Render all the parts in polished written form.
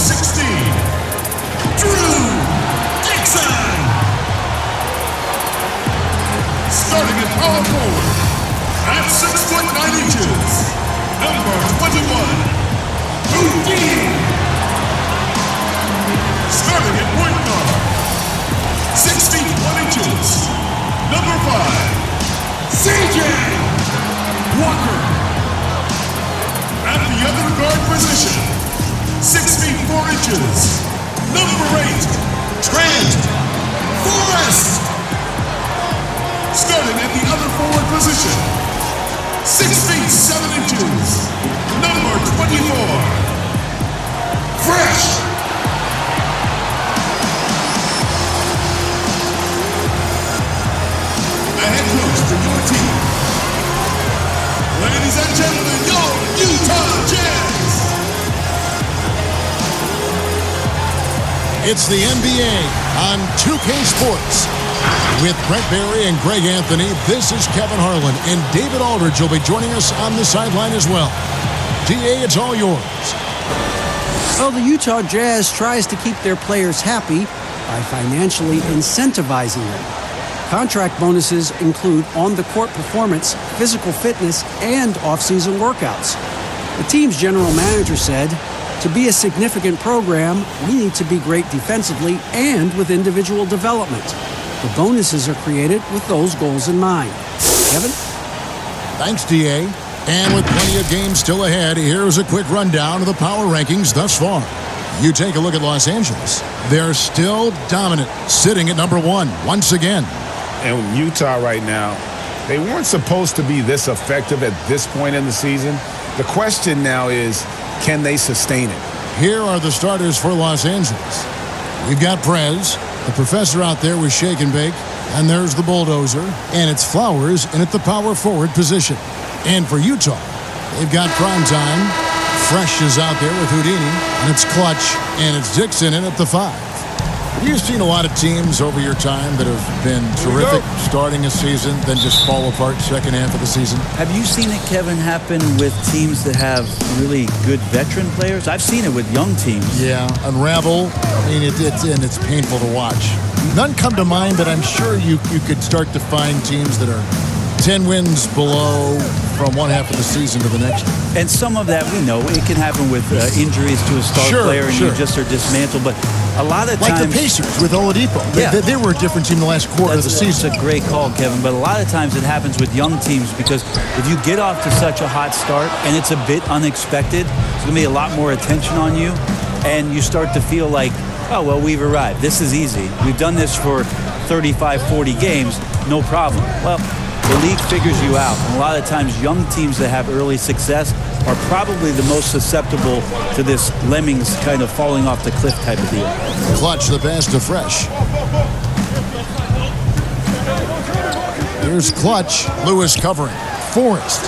16, Drew Dixon. Starting at power forward, at 6 foot 9 inches, number 21, Houdini. Starting at point guard, 6 feet 1 inches, number 5, CJ Walker. At the other guard position, 6 feet 4 inches, number 8, Trent Forrest. Starting at the other forward position, 6 feet 7 inches, number 24, Fresh. The head coach for your team. Ladies and gentlemen, your Utah Jazz. It's the NBA on 2K Sports. With Brent Barry and Greg Anthony, this is Kevin Harlan, and David Aldridge will be joining us on the sideline as well. DA, it's all yours. Well, the Utah Jazz tries to keep their players happy by financially incentivizing them. Contract bonuses include on-the-court performance, physical fitness, and off-season workouts. The team's general manager said, "To be a significant program, we need to be great defensively and with individual development. The bonuses are created with those goals in mind." Kevin? Thanks, DA. And with plenty of games still ahead, here's a quick rundown of the power rankings thus far. You take a look at Los Angeles. They're still dominant, sitting at number 1 once again. And Utah right now, they weren't supposed to be this effective at this point in the season. The question now is, can they sustain it? Here are the starters for Los Angeles. We've got Prez, the professor out there with shake and bake, and there's the bulldozer, and it's Flowers in at the power forward position. And for Utah, they've got Primetime, Fresh is out there with Houdini, and it's Clutch, and it's Dixon in at the 5. You've seen a lot of teams over your time that have been terrific starting a season, then just fall apart second half of the season. Have you seen it, Kevin, happen with teams that have really good veteran players? I've seen it with young teams. Yeah, unravel. I mean, it's painful to watch. None come to mind, but I'm sure you could start to find teams that are 10 wins below from one half of the season to the next. And some of that we know. It can happen with injuries to a star player and you just are dismantled. But a lot of times... Like the Pacers with Oladipo. Yeah. They were a different team the last quarter of the season. That's a great call, Kevin. But a lot of times it happens with young teams because if you get off to such a hot start and it's a bit unexpected, there's going to be a lot more attention on you. And you start to feel like, oh, well, we've arrived. This is easy. We've done this for 35, 40 games. No problem. Well, the league figures you out. And a lot of times young teams that have early success are probably the most susceptible to this lemmings kind of falling off the cliff type of deal. Clutch the pass to Fresh. Here's Clutch. Lewis covering. Forrest.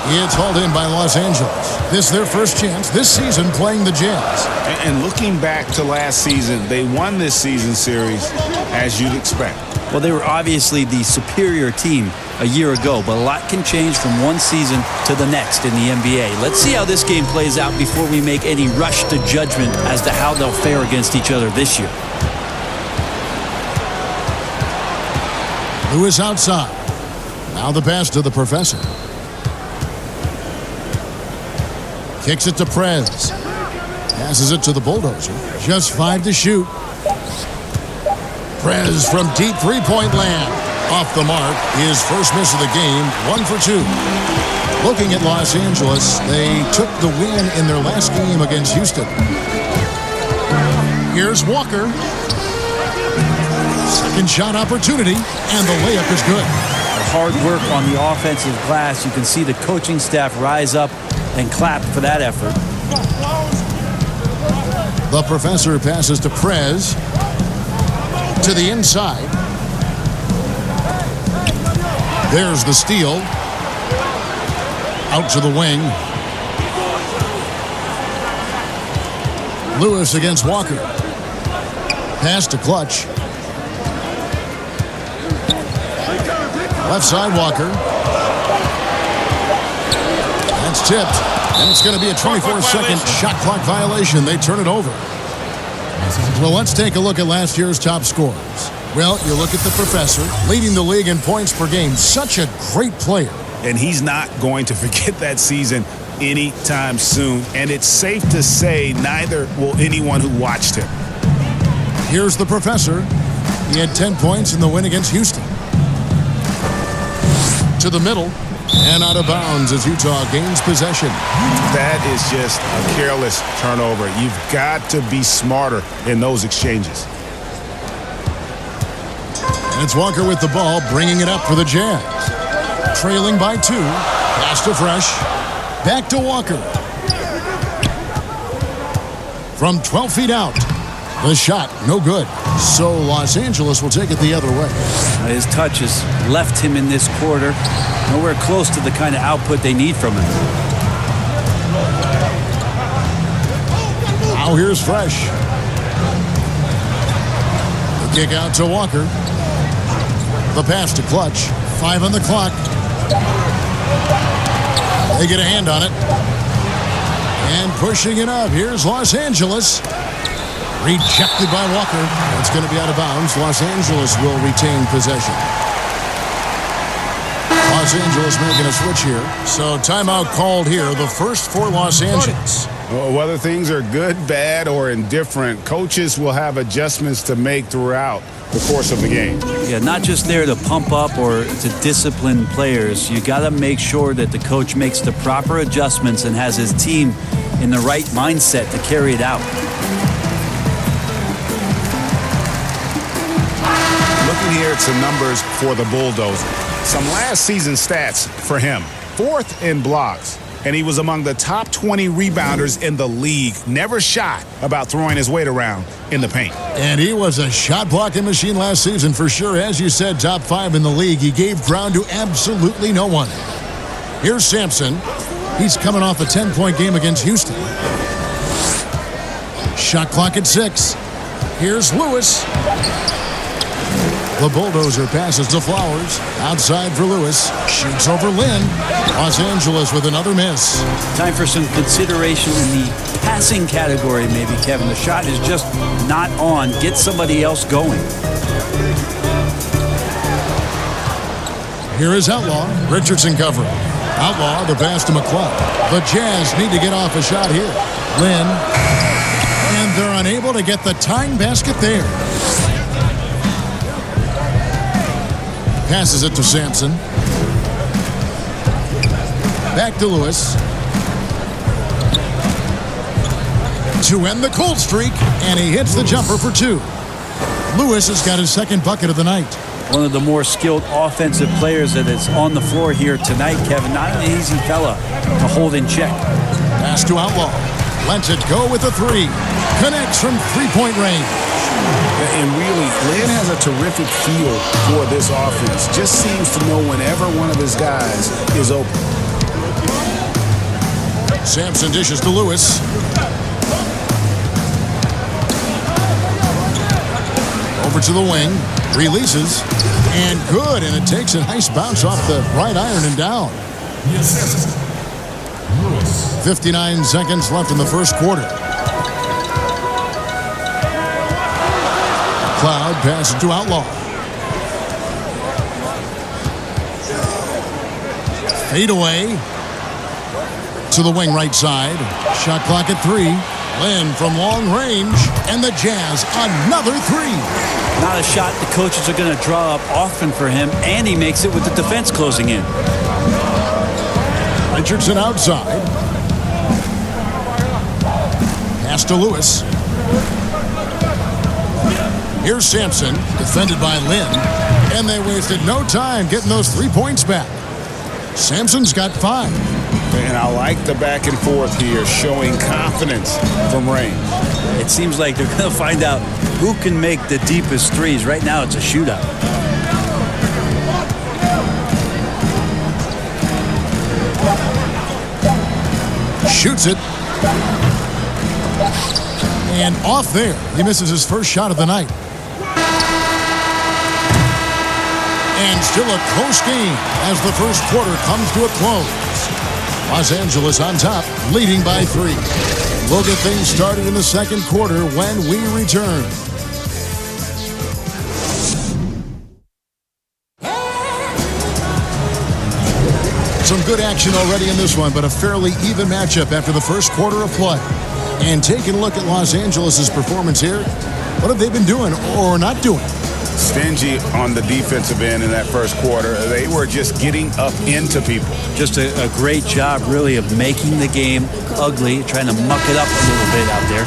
It's hauled in by Los Angeles. This is their first chance this season playing the Jazz. And looking back to last season, they won this season series as you'd expect. Well, they were obviously the superior team a year ago, but a lot can change from one season to the next in the NBA. Let's see how this game plays out before we make any rush to judgment as to how they'll fare against each other this year. Lewis outside. Now the pass to the professor. Kicks it to Prez. Passes it to the bulldozer. Just 5 to shoot. Prez from deep three-point land. Off the mark. His first miss of the game. 1 for 2. Looking at Los Angeles, they took the win in their last game against Houston. Here's Walker. Second shot opportunity, and the layup is good. Hard work on the offensive glass. You can see the coaching staff rise up and clap for that effort. The professor passes to Prez. To the inside. There's the steal. Out to the wing. Lewis against Walker. Pass to Clutch. Left side Walker. That's tipped. And it's going to be a 24-second shot clock violation. They turn it over. Well, let's take a look at last year's top scorers. Well, you look at the professor, leading the league in points per game. Such a great player. And he's not going to forget that season anytime soon. And it's safe to say neither will anyone who watched him. Here's the professor. He had 10 points in the win against Houston. To the middle and out of bounds as Utah gains possession. That is just a careless turnover. You've got to be smarter in those exchanges. And it's Walker with the ball, bringing it up for the Jazz. Trailing by 2. Pass to Fresh. Back to Walker. From 12 feet out. The shot, no good. So Los Angeles will take it the other way. His touch has left him in this quarter. Nowhere close to the kind of output they need from him. Now here's Fresh. The kick out to Walker. The pass to Clutch. 5 on the clock. They get a hand on it. And pushing it up. Here's Los Angeles. Rejected by Walker. It's going to be out of bounds. Los Angeles will retain possession. Los Angeles making a switch here. So timeout called here. The first for Los Angeles. Well, whether things are good, bad, or indifferent, coaches will have adjustments to make throughout the course of the game. Yeah, not just there to pump up or to discipline players. You got to make sure that the coach makes the proper adjustments and has his team in the right mindset to carry it out. Looking here at some numbers for the Bulldozer. Some last season stats for him. 4th in blocks. And he was among the top 20 rebounders in the league. Never shy about throwing his weight around in the paint. And he was a shot blocking machine last season for sure. As you said, top 5 in the league. He gave ground to absolutely no one. Here's Sampson. He's coming off a 10-point game against Houston. Shot clock at 6. Here's Lewis. The Bulldozer passes to Flowers. Outside for Lewis. Shoots over Lynn. Los Angeles with another miss. Time for some consideration in the passing category, maybe, Kevin. The shot is just not on. Get somebody else going. Here is Outlaw. Richardson covering. Outlaw, the pass to McClung. The Jazz need to get off a shot here. Lynn. And they're unable to get the tying basket there. Passes it to Sampson. Back to Lewis. To end the cold streak, and he hits the jumper for 2. Lewis has got his second bucket of the night. One of the more skilled offensive players that is on the floor here tonight, Kevin. Not an easy fella to hold in check. Pass to Outlaw. Lets it go with a 3. Connects from 3-point range. And really, Lynn has a terrific feel for this offense. Just seems to know whenever one of his guys is open. Sampson dishes to Lewis. Over to the wing. Releases. And good. And it takes a nice bounce off the right iron and down. 59 seconds left in the first quarter. Cloud passes to Outlaw. Fade away to the wing right side. Shot clock at 3. Lynn from long range. And the Jazz, another 3. Not a shot the coaches are going to draw up often for him, and he makes it with the defense closing in. Richardson outside. Pass to Lewis. Here's Sampson, defended by Lynn. And they wasted no time getting those 3 points back. Sampson's got 5. And I like the back and forth here, showing confidence from range. It seems like they're going to find out who can make the deepest threes. Right now, it's a shootout. Shoots it. And off there. He misses his first shot of the night. And still a close game as the first quarter comes to a close. Los Angeles on top, leading by 3. We'll get things started in the second quarter when we return. Some good action already in this one, but a fairly even matchup after the first quarter of play. And taking a look at Los Angeles' performance here, what have they been doing or not doing? Stingy on the defensive end in that first quarter. They were just getting up into people. Just a great job, really, of making the game ugly, trying to muck it up a little bit out there.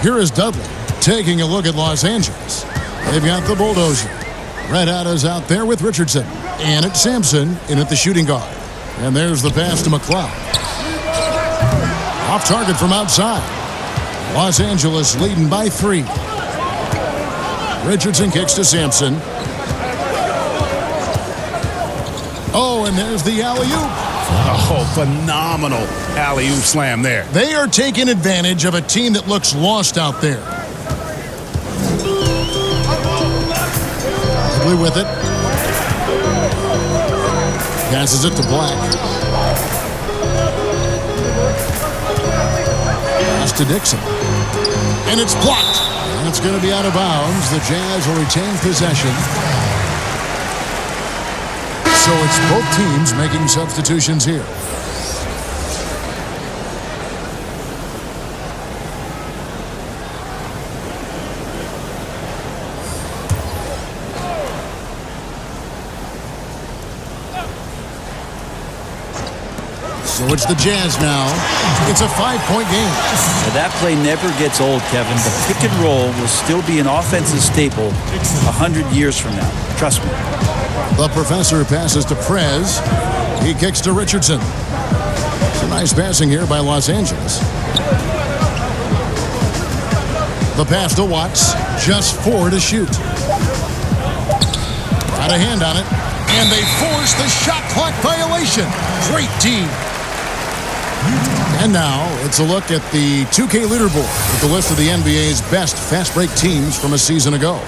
Here is Dudley taking a look at Los Angeles. They've got the bulldozer. Red Hot is out there with Richardson. And it's Sampson in at the shooting guard. And there's the pass to McLeod. Off target from outside. Los Angeles leading by 3. Richardson kicks to Sampson. Oh, and there's the alley-oop. Oh, phenomenal alley-oop slam there. They are taking advantage of a team that looks lost out there. Dudley with it. Passes it to Black. Pass to Dixon. And it's blocked. And it's going to be out of bounds. The Jazz will retain possession. So it's both teams making substitutions here. So it's the Jazz now. It's a 5-point game. Now that play never gets old, Kevin. The pick and roll will still be an offensive staple 100 years from now. Trust me. The professor passes to Prez. He kicks to Richardson. Some nice passing here by Los Angeles. The pass to Watts. Just 4 to shoot. Got a hand on it. And they force the shot clock violation. Great team. And now it's a look at the 2K leaderboard with the list of the NBA's best fast break teams from a season ago.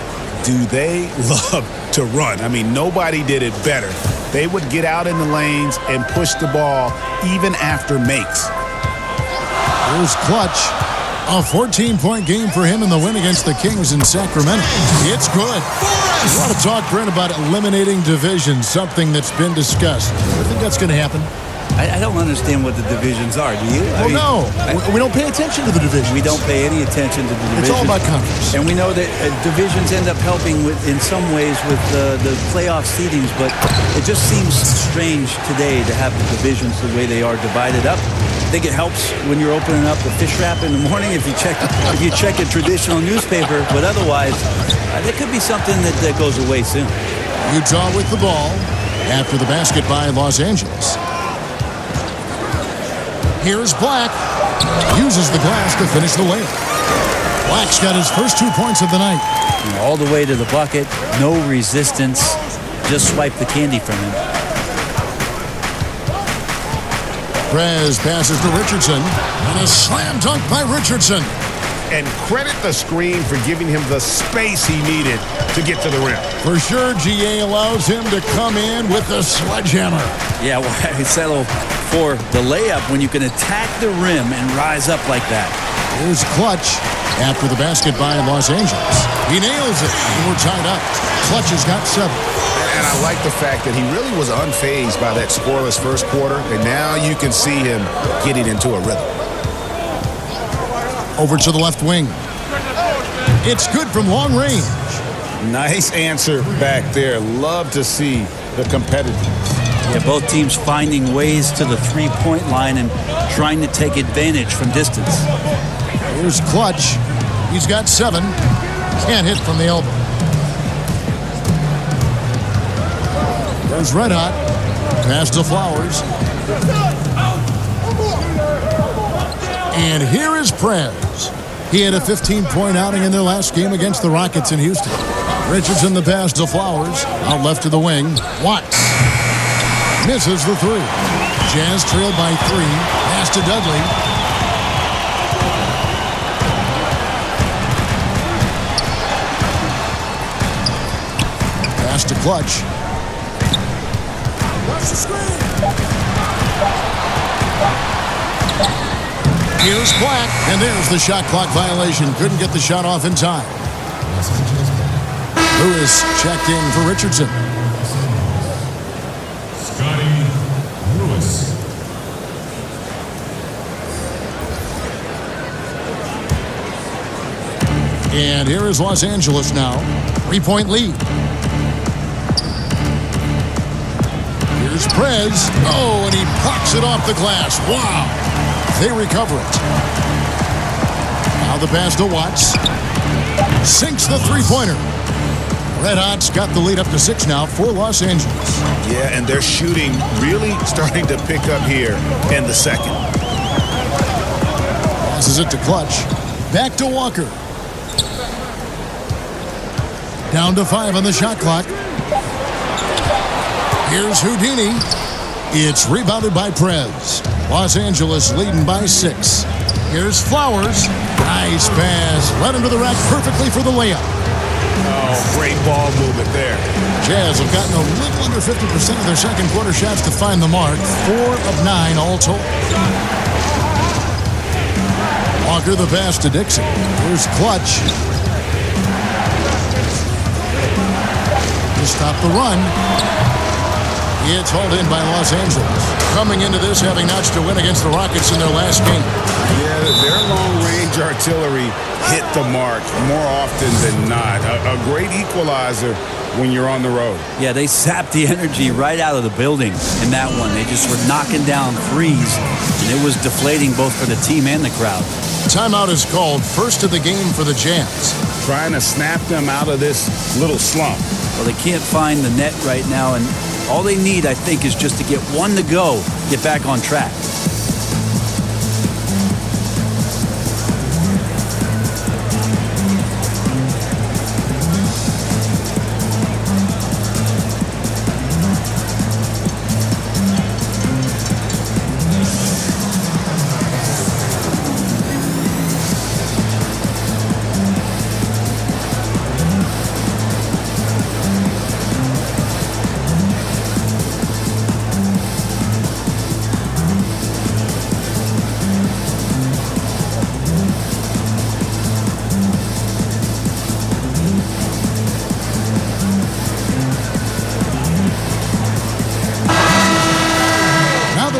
Do they love to run? I mean, nobody did it better. They would get out in the lanes and push the ball even after makes. Here's Clutch. A 14-point game for him in the win against the Kings in Sacramento. It's good. A lot of talk, Brent, about eliminating divisions, something that's been discussed. I think that's going to happen. I don't understand what the divisions are, do you? Well, we don't pay attention to the divisions. We don't pay any attention to the divisions. It's all about conference. And we know that divisions end up helping in some ways with the playoff seedings, but it just seems strange today to have the divisions the way they are divided up. I think it helps when you're opening up the fish wrap in the morning if you check a traditional newspaper, but otherwise, there could be something that goes away soon. Utah with the ball after the basket by Los Angeles. Here's Black. Uses the glass to finish the layup. Black's got his first 2 points of the night. All the way to the bucket, no resistance, just swipe the candy from him. Prez passes to Richardson, and a slam dunk by Richardson. And credit the screen for giving him the space he needed to get to the rim. For sure, GA allows him to come in with the sledgehammer. Yeah, why settle for the layup when you can attack the rim and rise up like that? Here's Clutch after the basket by Los Angeles. He nails it, and we're tied up. Clutch has got 7. And I like the fact that he really was unfazed by that scoreless first quarter, and now you can see him getting into a rhythm. Over to the left wing. It's good from long range. Nice answer back there. Love to see the competitiveness. Yeah, both teams finding ways to the three-point line and trying to take advantage from distance. Here's Clutch. He's got 7. Can't hit from the elbow. There's Red Hot. Pass to Flowers. And here is Prez. He had a 15-point outing in their last game against the Rockets in Houston. Richardson the pass to Flowers. Out left to the wing. Watts. Misses the 3. Jazz trailed by 3. Pass to Dudley. Pass to clutch. Watch the screen. Here's Black, and there's the shot clock violation. Couldn't get the shot off in time. Lewis checked in for Richardson. Scotty Lewis. And here is Los Angeles now. 3-point lead. Here's Prez. Oh, and he plucks it off the glass. Wow. They recover it. Now the pass to Watts. Sinks the three-pointer. Red Hot's got the lead up to 6 now for Los Angeles. Yeah, and their shooting really starting to pick up here in the second. Passes it to Clutch. Back to Walker. Down to 5 on the shot clock. Here's Houdini. It's rebounded by Prez. Los Angeles leading by 6. Here's Flowers. Nice pass. Led him to the rack perfectly for the layup. Oh, great ball movement there. Jazz have gotten a little under 50% of their second quarter shots to find the mark. 4 of 9 all told. Walker the pass to Dixon. Here's Clutch. To stop the run. It's hauled in by Los Angeles. Coming into this having notched a win against the Rockets in their last game. Yeah, their long-range artillery hit the mark more often than not. A great equalizer when you're on the road. Yeah, they sapped the energy right out of the building in that one. They just were knocking down threes, and it was deflating both for the team and the crowd. Timeout is called. First of the game for the Jazz. Trying to snap them out of this little slump. Well, they can't find the net right now, and all they need, I think, is just to get one to go, get back on track.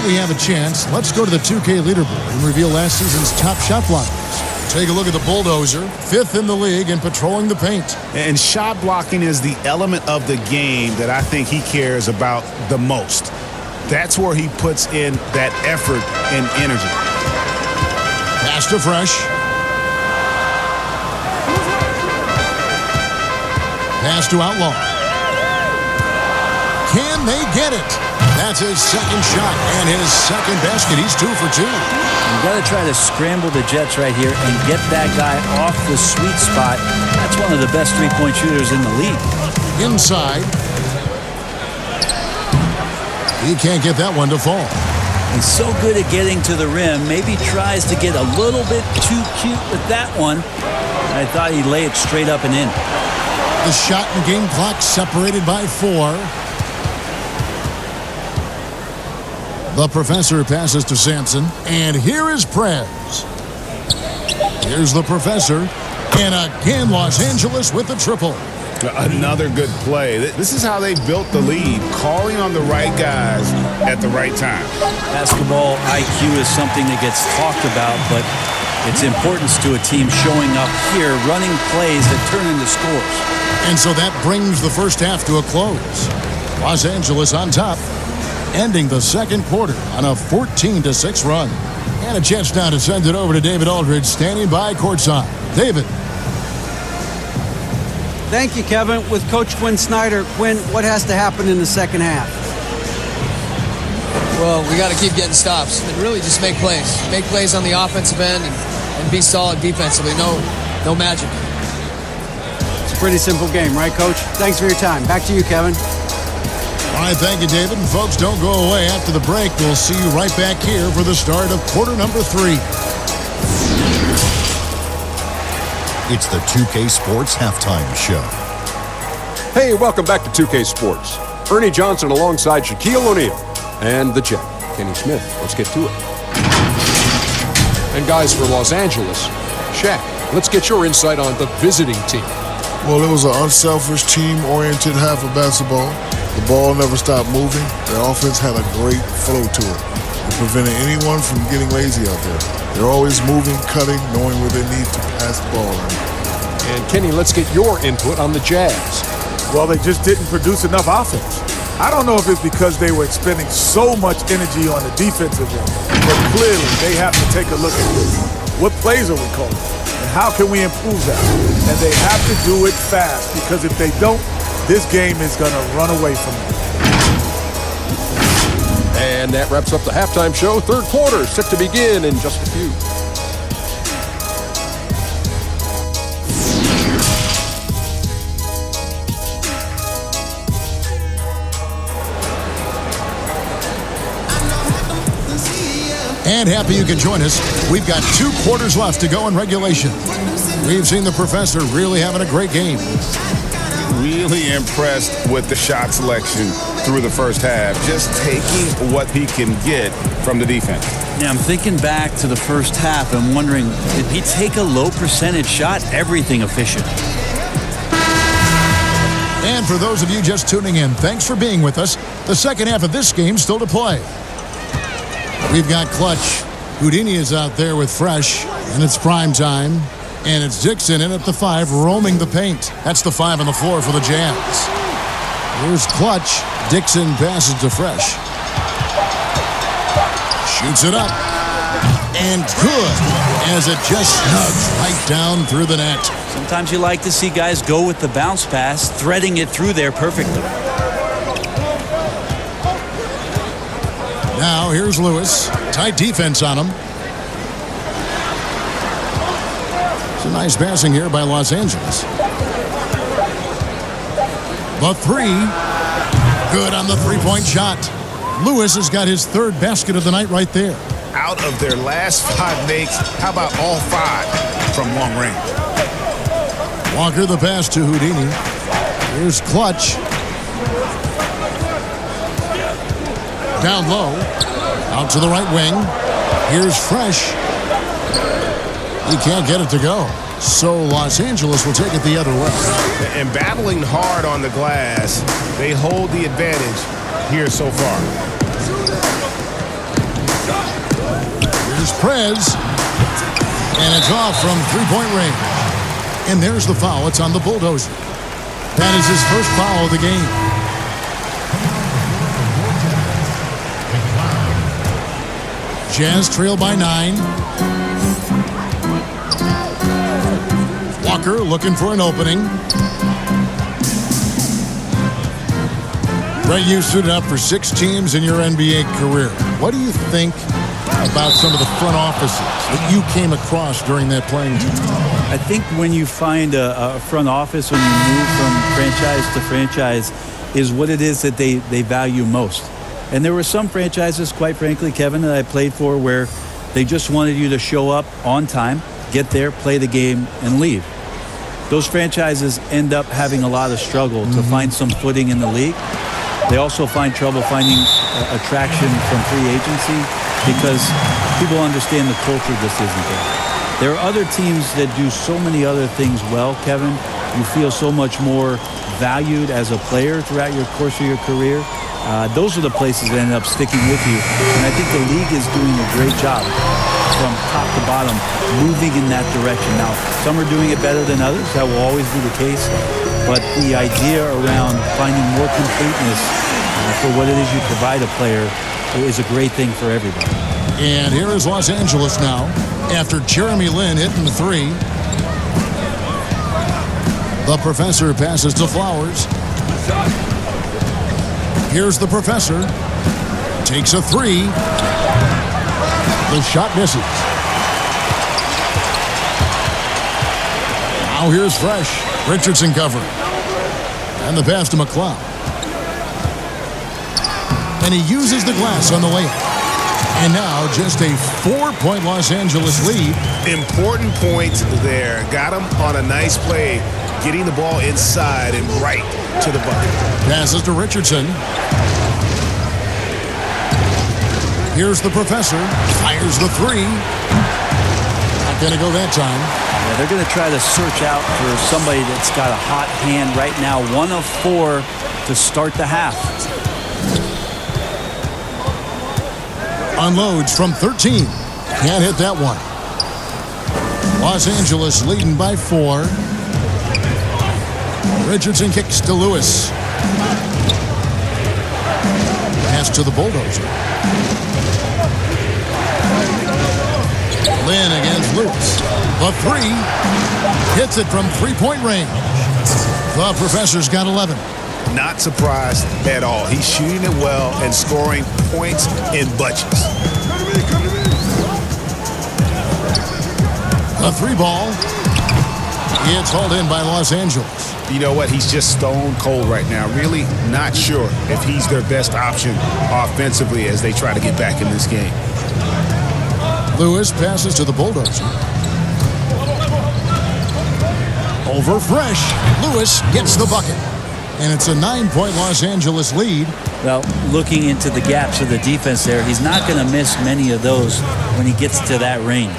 We have a chance. Let's go to the 2K leaderboard and reveal last season's top shot blockers. Take a look at the Bulldozer, 5th in the league in patrolling the paint. And shot blocking is the element of the game that I think he cares about the most. That's where he puts in that effort and energy. Pass to Fresh. Pass to Outlaw. Can they get it? That's his second shot and his second basket. He's 2 for 2. You've got to try to scramble the Jets right here and get that guy off the sweet spot. That's one of the best three-point shooters in the league. Inside. He can't get that one to fall. He's so good at getting to the rim. Maybe tries to get a little bit too cute with that one. I thought he'd lay it straight up and in. The shot and game clock separated by 4. The professor passes to Sampson, and here is Prez. Here's the professor, and again Los Angeles with the triple. Another good play. This is how they built the lead, calling on the right guys at the right time. Basketball IQ is something that gets talked about, but its importance to a team showing up here, running plays that turn into scores. And so that brings the first half to a close. Los Angeles on top, ending the second quarter on a 14-6 run. And a chance now to send it over to David Aldridge, standing by courtside. David. Thank you, Kevin. With Coach Quinn Snyder, Quinn, what has to happen in the second half? Well, we got to keep getting stops and really just make plays. Make plays on the offensive end and be solid defensively. No magic. It's a pretty simple game, right, Coach? Thanks for your time. Back to you, Kevin. All right, thank you, David. And folks, don't go away. After the break, we'll see you right back here for the start of quarter number 3. It's the 2K Sports Halftime Show. Hey, welcome back to 2K Sports. Ernie Johnson alongside Shaquille O'Neal. And the Jet, Kenny Smith. Let's get to it. And guys, for Los Angeles, Shaq, let's get your insight on the visiting team. Well, it was an unselfish, team-oriented half of basketball. The ball never stopped moving. Their offense had a great flow to it. It prevented anyone from getting lazy out there. They're always moving, cutting, knowing where they need to pass the ball. And Kenny, let's get your input on the Jazz. Well, they just didn't produce enough offense. I don't know if it's because they were expending so much energy on the defensive end, but clearly they have to take a look at this. What plays are we calling? And how can we improve that? And they have to do it fast, because if they don't, this game is going to run away from them. And that wraps up the halftime show. Third quarter set to begin in just a few. And happy you can join us. We've got 2 quarters left to go in regulation. We've seen the professor really having a great game. Really impressed with the shot selection through the first half, just taking what he can get from the defense. Yeah, I'm thinking back to the first half. I'm wondering, did he take a low percentage shot? Everything efficient. And for those of you just tuning in, thanks for being with us. The second half of this game still to play. We've got Clutch. Houdini is out there with Fresh, and it's prime time. And it's Dixon in at the 5, roaming the paint. That's the 5 on the floor for the Jazz. Here's Clutch. Dixon passes to Fresh. Shoots it up. And good, as it just snugs right down through the net. Sometimes you like to see guys go with the bounce pass, threading it through there perfectly. Now here's Lewis. Tight defense on him. Some nice passing here by Los Angeles. The 3. Good on the 3-point shot. Lewis has got his 3rd basket of the night right there. Out of their last 5 makes, how about all 5 from long range? Walker the pass to Houdini. Here's Clutch. Down low. Out to the right wing. Here's Fresh. He can't get it to go. So Los Angeles will take it the other way. And battling hard on the glass, they hold the advantage here so far. Here's Prez. And it's off from 3-point range. And there's the foul. It's on the Bulldozer. That is his first foul of the game. Jazz trail by 9. Walker looking for an opening. Brett, you suited up for 6 teams in your NBA career. What do you think about some of the front offices that you came across during that playing time? I think when you find a front office, when you move from franchise to franchise, is what it is that they value most. And there were some franchises, quite frankly, Kevin, that I played for where they just wanted you to show up on time, get there, play the game, and leave. Those franchises end up having a lot of struggle to find some footing in the league. They also find trouble finding attraction from free agency because people understand the culture just isn't there. There are other teams that do so many other things well, Kevin. You feel so much more valued as a player throughout your course of your career. Those are the places that end up sticking with you. And I think the league is doing a great job from top to bottom, moving in that direction. Now, some are doing it better than others. That will always be the case. But the idea around finding more completeness for what it is you provide a player is a great thing for everybody. And here is Los Angeles now after Jeremy Lin hitting the 3. The professor passes to Flowers. Here's the professor. Takes a 3. The shot misses. Now here's Fresh. Richardson covering. And the pass to McLeod. And he uses the glass on the layup. And now just a 4-point Los Angeles lead. Important point there. Got him on a nice play getting the ball inside and right to the bucket. Passes to Richardson. Here's the professor. Fires the three. Not going to go that time. Yeah, they're going to try to search out for somebody that's got a hot hand right now. 1 of 4 to start the half. Unloads from 13. Can't hit that one. Los Angeles leading by 4. Richardson kicks to Lewis. Pass to the Bulldozer. Lynn against Lewis. The 3. Hits it from three-point range. The professor's got 11. Not surprised at all. He's shooting it well and scoring points in bunches. A 3-ball. It's hauled in by Los Angeles. You know what? He's just stone cold right now. Really not sure if he's their best option offensively as they try to get back in this game. Lewis passes to the Bulldozer. Over Fresh. Lewis gets the bucket. And it's a 9-point Los Angeles lead. Well, looking into the gaps of the defense there, he's not going to miss many of those when he gets to that range.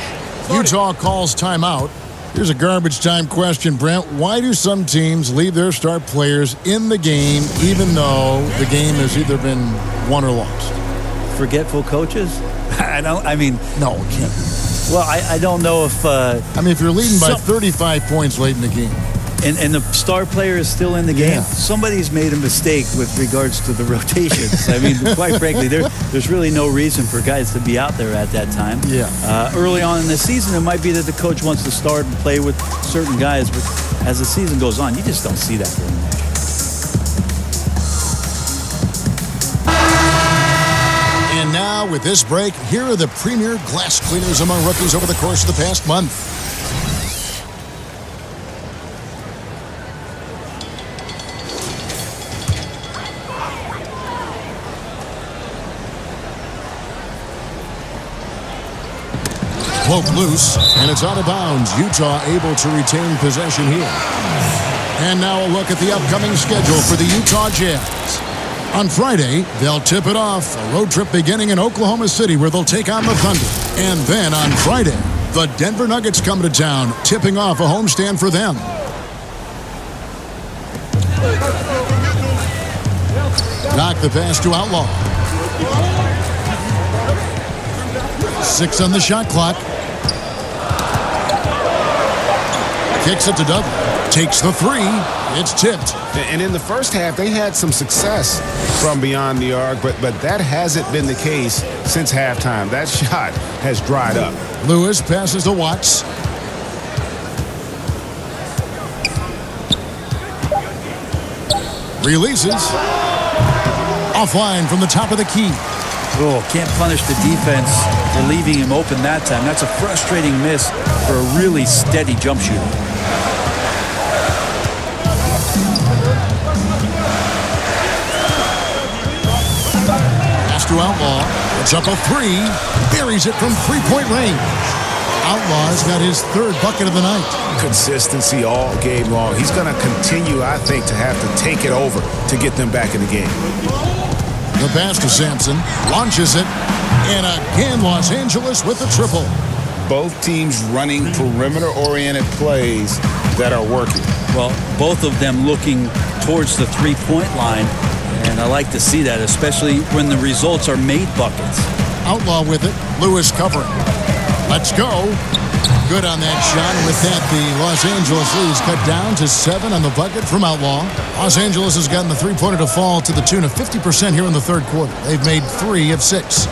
Utah calls timeout. Here's a garbage time question, Brent. Why do some teams leave their star players in the game even though the game has either been won or lost? Forgetful coaches? No, it can't. Well, I don't know if... if you're leading by 35 points late in the game. And the star player is still in the game. Yeah. Somebody's made a mistake with regards to the rotations. I mean, quite frankly, there's really no reason for guys to be out there at that time. Yeah. Early on in the season, it might be that the coach wants to start and play with certain guys, but as the season goes on, you just don't see that very much. And now, with this break, here are the premier glass cleaners among rookies over the course of the past month. Poke loose, and it's out of bounds. Utah able to retain possession here. And now a look at the upcoming schedule for the Utah Jazz. On Friday, they'll tip it off. A road trip beginning in Oklahoma City where they'll take on the Thunder. And then on Friday, the Denver Nuggets come to town, tipping off a homestand for them. Knock the pass to Outlaw. 6 on the shot clock. Kicks it to Dudley. Takes the 3. It's tipped. And in the first half, they had some success from beyond the arc, but that hasn't been the case since halftime. That shot has dried up. Lewis passes to Watts. Releases. Offline from the top of the key. Oh, can't punish the defense for leaving him open that time. That's a frustrating miss for a really steady jump shooter. Pass to Outlaw. It's up a 3. Buries it from three-point range. Outlaw's got his 3rd bucket of the night. Consistency all game long. He's going to continue, I think, to have to take it over to get them back in the game. The pass to Sampson, launches it, and again Los Angeles with the triple. Both teams running perimeter-oriented plays that are working. Well, both of them looking towards the three-point line, and I like to see that, especially when the results are made buckets. Outlaw with it, Lewis covering. Let's go. Good on that shot, and with that, the Los Angeles lead is cut down to 7 on the bucket from Outlaw. Los Angeles has gotten the three-pointer to fall to the tune of 50% here in the 3rd quarter. They've made 3 of 6.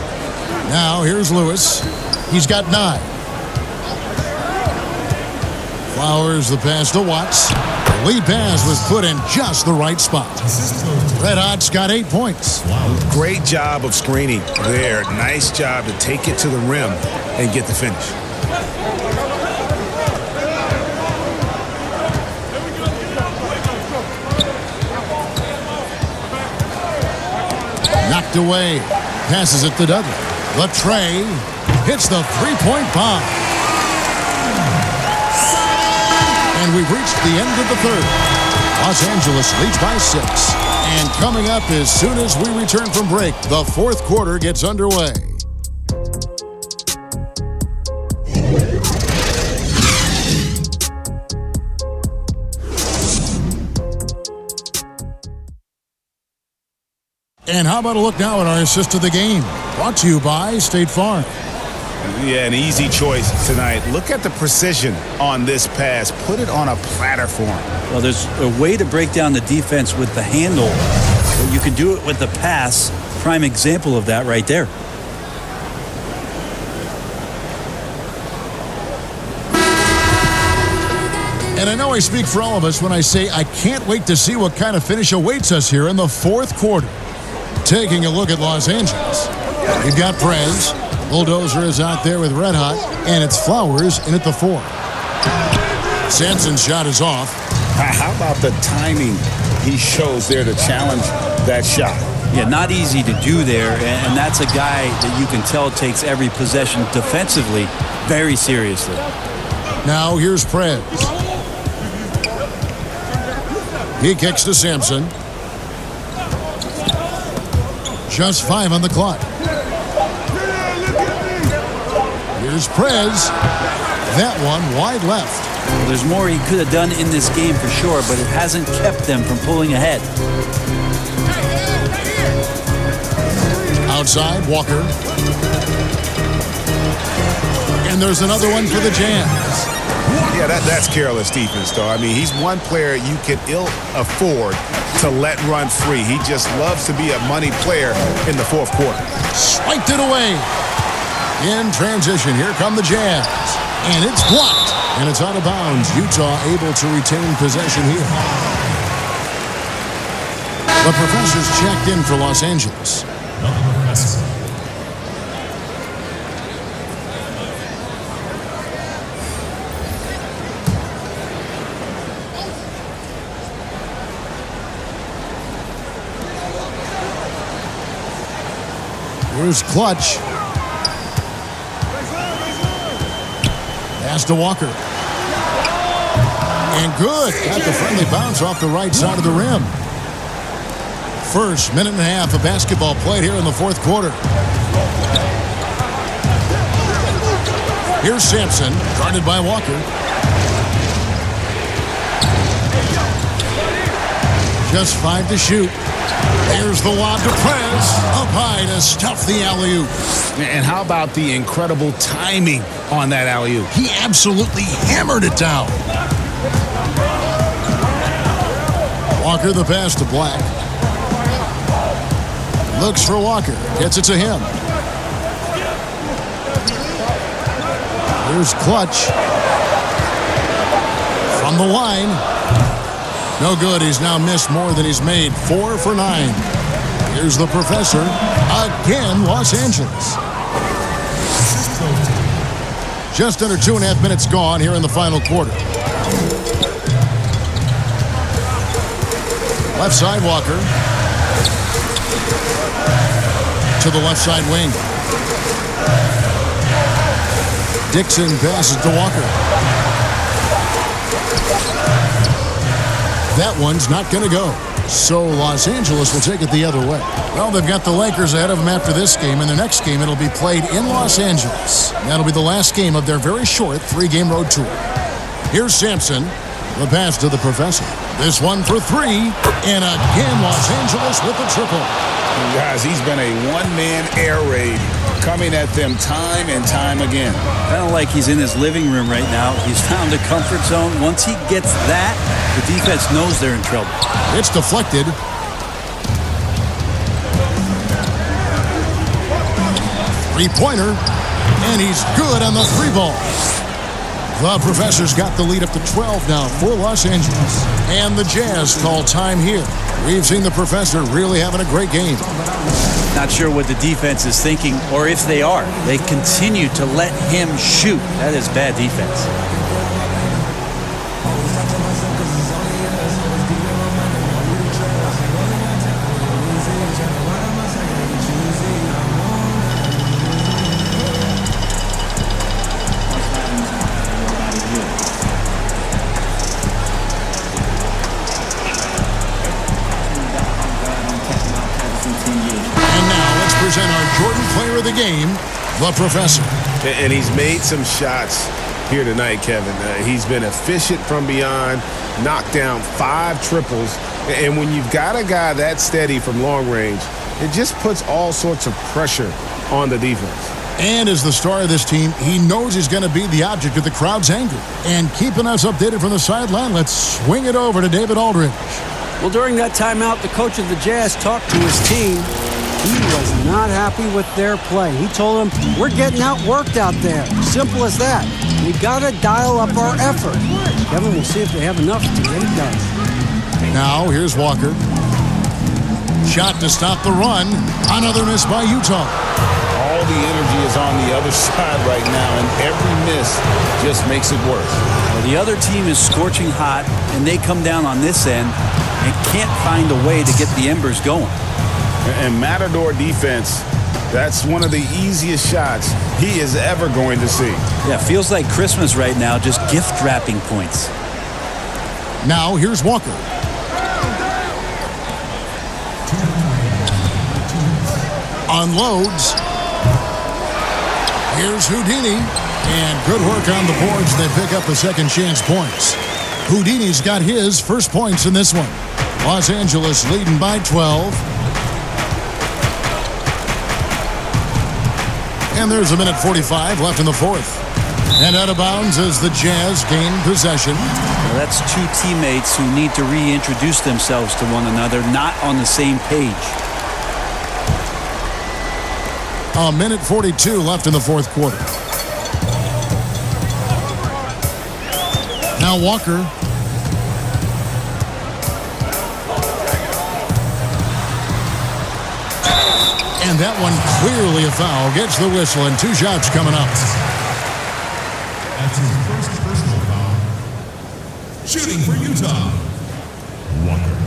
Now, here's Lewis. He's got 9. Flowers the pass to Watts. The lead pass was put in just the right spot. Red Hot's got 8 points. Great job of screening there. Nice job to take it to the rim and get the finish. Knocked away. Passes it to Dudley. Latrey hits the three-point bomb. And we've reached the end of the third. Los Angeles leads by 6. And coming up as soon as we return from break, the fourth quarter gets underway. And how about a look now at our assist of the game? Brought to you by State Farm. Yeah, an easy choice tonight. Look at the precision on this pass. Put it on a platter for him. Well, there's a way to break down the defense with the handle. But you can do it with the pass. Prime example of that right there. And I know I speak for all of us when I say I can't wait to see what kind of finish awaits us here in the fourth quarter. Taking a look at Los Angeles. We've got Prez. Bulldozer is out there with Red Hot, and it's Flowers in at the 4. Sampson's shot is off. How about the timing he shows there to challenge that shot? Yeah, not easy to do there, and that's a guy that you can tell takes every possession defensively very seriously. Now here's Prez. He kicks to Sampson. Just 5 on the clock. Here's Prez. That one wide left. Well, there's more he could have done in this game for sure, but it hasn't kept them from pulling ahead. Outside, Walker. And there's another one for the Jazz. Yeah, that's careless defense, though. I mean, he's one player you can ill afford to let run free. He just loves to be a money player in the fourth quarter. Swiped it away. In transition, here come the Jazz. And it's blocked. And it's out of bounds. Utah able to retain possession here. The Professors checked in for Los Angeles. Here's Clutch. Pass to Walker. And good. Got the friendly bounce off the right side of the rim. First minute and a half of basketball played here in the fourth quarter. Here's Sampson, guarded by Walker. Just 5 to shoot. Here's the lob to Prez. Up high to stuff the alley-oop. And how about the incredible timing on that alley-oop? He absolutely hammered it down. Walker the pass to Black. Looks for Walker. Gets it to him. Here's Clutch. From the line. No good. He's now missed more than he's made. 4 for 9. Here's the Professor. Again, Los Angeles. Just under 2.5 minutes gone here in the final quarter. Left side, Walker. To the left side wing. Dixon passes to Walker. That one's not going to go. So Los Angeles will take it the other way. Well, they've got the Lakers ahead of them after this game, and the next game it'll be played in Los Angeles. That'll be the last game of their very short 3-game road tour. Here's Sampson. The pass to the Professor. This one for 3. And again, Los Angeles with the triple. Guys, he's been a one-man air raid coming at them time and time again. Kind of like he's in his living room right now. He's found a comfort zone. Once he gets that, the defense knows they're in trouble. It's deflected. Three-pointer. And he's good on the 3-ball. The Professor's got the lead up to 12 now for Los Angeles. And the Jazz call time here. We've seen the Professor really having a great game. Not sure what the defense is thinking, or if they are. They continue to let him shoot. That is bad defense. Jordan Player of the Game, the Professor. And he's made some shots here tonight, Kevin. He's been efficient from beyond, knocked down 5 triples. And when you've got a guy that steady from long range, it just puts all sorts of pressure on the defense. And as the star of this team, he knows he's going to be the object of the crowd's anger. And keeping us updated from the sideline, let's swing it over to David Aldridge. Well, during that timeout, the coach of the Jazz talked to his team. He was not happy with their play. He told them, we're getting outworked out there. Simple as that. We got to dial up our effort. Kevin, we'll see if they have enough to get it done. Now, here's Walker. Shot to stop the run. Another miss by Utah. All the energy is on the other side right now, and every miss just makes it worse. Well, the other team is scorching hot, and they come down on this end and can't find a way to get the embers going. And Matador defense, that's one of the easiest shots he is ever going to see. Yeah, feels like Christmas right now, just gift wrapping points. Now, here's Walker. Unloads. Here's Houdini. And good work on the boards. They pick up the second chance points. Houdini's got his first points in this one. Los Angeles leading by 12. And there's a minute 45 left in the fourth. And out of bounds as the Jazz gain possession. Well, that's two teammates who need to reintroduce themselves to one another, not on the same page. A minute 42 left in the fourth quarter. Now Walker. And that one clearly a foul. Gets the whistle and 2 shots coming up. That's his first personal foul. Shooting for Utah. Walker.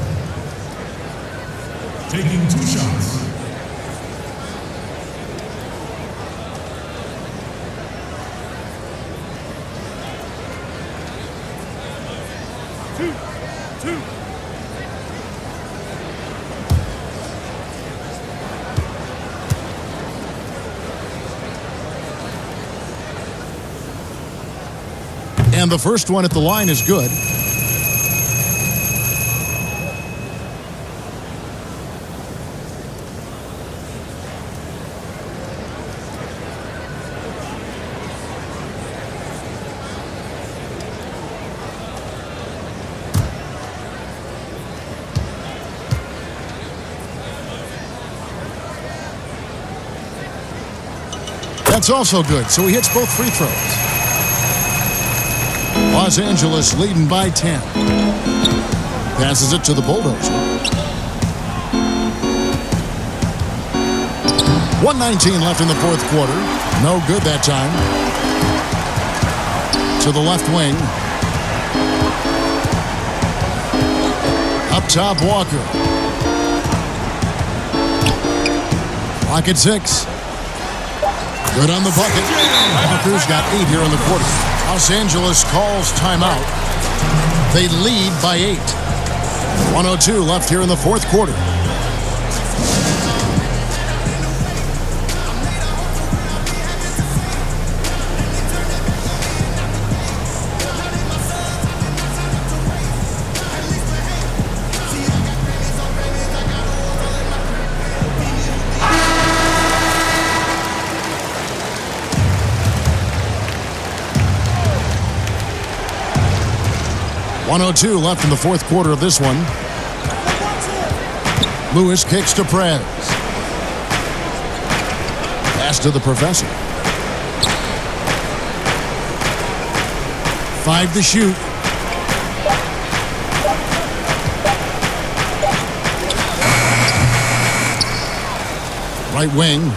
Taking 2 shots. And the first one at the line is good. That's also good, so he hits both free throws. Los Angeles leading by 10. Passes it to the Bulldozer. 1:19 left in the fourth quarter. No good that time. To the left wing. Up top, Walker. Clock at 6. Good on the bucket. Walker's got 8 here in the quarter. Los Angeles calls timeout. They lead by 8. 1:02 left here in the fourth quarter. .102 left in the fourth quarter of this one. Lewis kicks to Prez. Pass to the Professor. 5 to shoot. Right wing.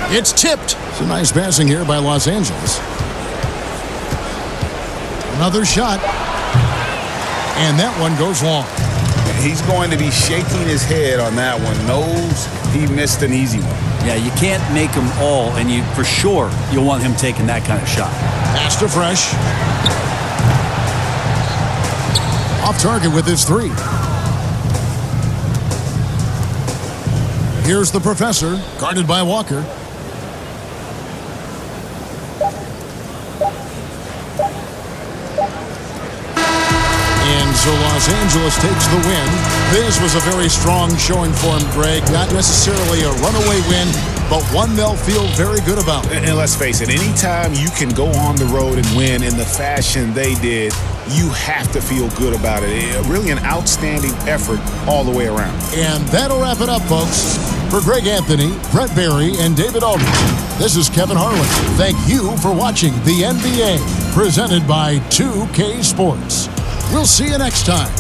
It's tipped. It's a nice passing here by Los Angeles. Another shot. And that one goes long. He's going to be shaking his head on that one. Knows he missed an easy one. Yeah, you can't make them all, and you for sure you'll want him taking that kind of shot. Pass to Fresh. Off target with his 3. Here's the professor, guarded by Walker. And so Los Angeles takes the win. This was a very strong showing for him, Greg. Not necessarily a runaway win, but one they'll feel very good about. And let's face it, anytime you can go on the road and win in the fashion they did, you have to feel good about it. Really an outstanding effort all the way around. And that'll wrap it up, folks. For Greg Anthony, Brett Barry, and David Aldridge, this is Kevin Harlan. Thank you for watching the NBA, presented by 2K Sports. We'll see you next time.